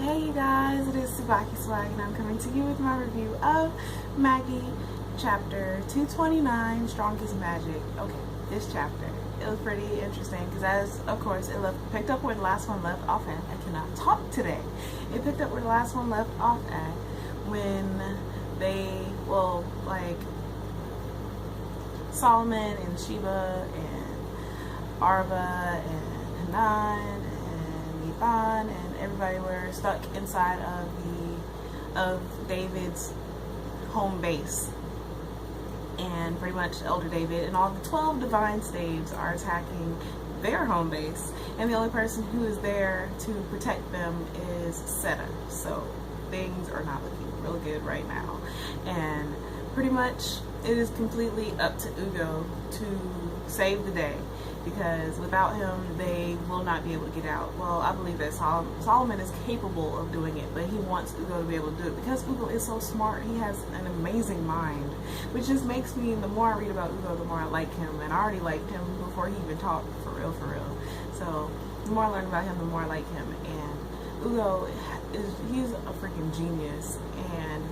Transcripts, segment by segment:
Hey you guys, it is TsubakiSwagg and I'm coming to you with my review of Magi chapter 229, Strongest Magic. Okay, this chapter, it was pretty interesting because of course, it picked up where the last one left off at. I cannot talk today. It picked up where the last one left off at when Solomon and Sheba and Arba and Hanan and Ethan and everybody were stuck inside of David's home base, and pretty much Elder David and all the 12 divine staves are attacking their home base, and the only person who is there to protect them is Seta. So things are not looking real good right now, and pretty much it is completely up to Ugo to save the day, because without him they will not be able to get out. Well, I believe that Solomon is capable of doing it, but he wants Ugo to be able to do it because Ugo is so smart. He has an amazing mind, which just makes me, the more I read about Ugo, the more I like him, and I already liked him before he even talked, for real. So the more I learn about him, the more I like him. And Ugo he's a freaking genius, and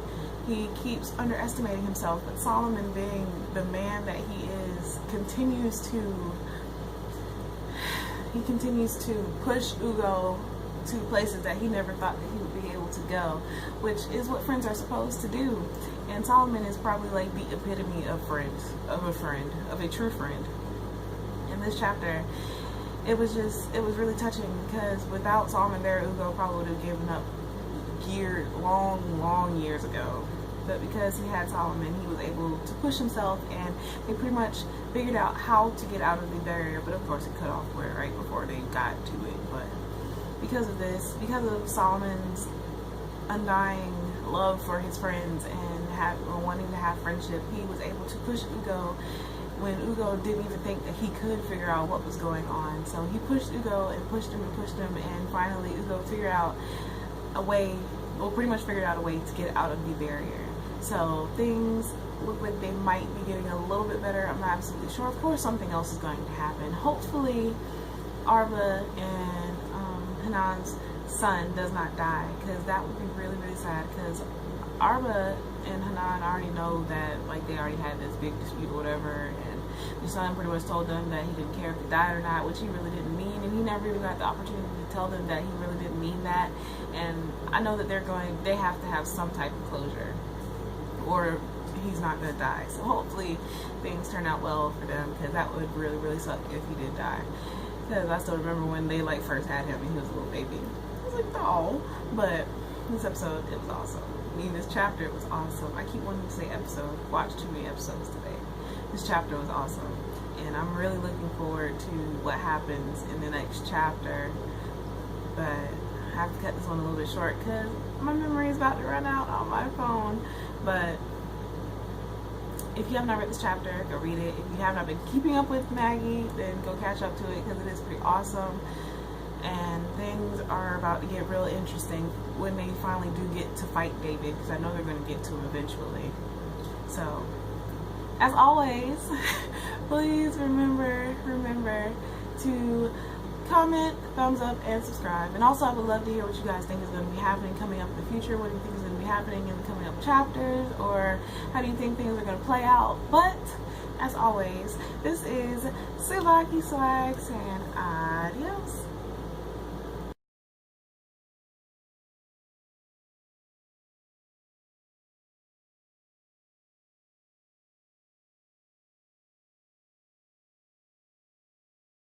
he keeps underestimating himself, but Solomon, being the man that he is, continues to push Ugo to places that he never thought that he would be able to go, which is what friends are supposed to do. And Solomon is probably like the epitome of of a true friend. In this chapter, it was really touching, because without Solomon there, Ugo probably would have given up long years ago. But because he had Solomon, he was able to push himself, and they pretty much figured out how to get out of the barrier. But of course it cut off right before they got to it. But because of Solomon's undying love for his friends and wanting to have friendship, he was able to push Ugo when Ugo didn't even think that he could figure out what was going on. So he pushed Ugo and pushed him, and finally Ugo figured out a way, pretty much figured out a way to get out of the barrier. So things look like they might be getting a little bit better. I'm not absolutely sure. Of course something else is going to happen. Hopefully Arba and Hanan's son does not die, because that would be really sad, because Arba and Hanan already know that they already had this big dispute or whatever, and the son pretty much told them that he didn't care if they died or not, which he really didn't mean, and he never even got the opportunity to tell them that he really didn't mean that. And I know that they have to have some type of closure, or he's not going to die. So hopefully things turn out well for them, because that would really suck if he did die. Because I still remember when they first had him and he was a little baby. I was like, no. But this episode, it was awesome. I mean, this chapter was awesome. I keep wanting to say episode. Watched too many episodes today. This chapter was awesome, and I'm really looking forward to what happens in the next chapter. But I have to cut this one a little bit short because my memory is about to run out on my phone. But if you have not read this chapter, go read it. If you have not been keeping up with Magi, then go catch up to it, because it is pretty awesome. And things are about to get real interesting when they finally do get to fight David, because I know they're going to get to him eventually. So, as always, please remember to comment, thumbs up, and subscribe. And also, I would love to hear what you guys think is going to be happening coming up in the future. What do you think is going to be happening in the coming up chapters, or how do you think things are going to play out? But as always, this is TsubakiSwagg saying adios.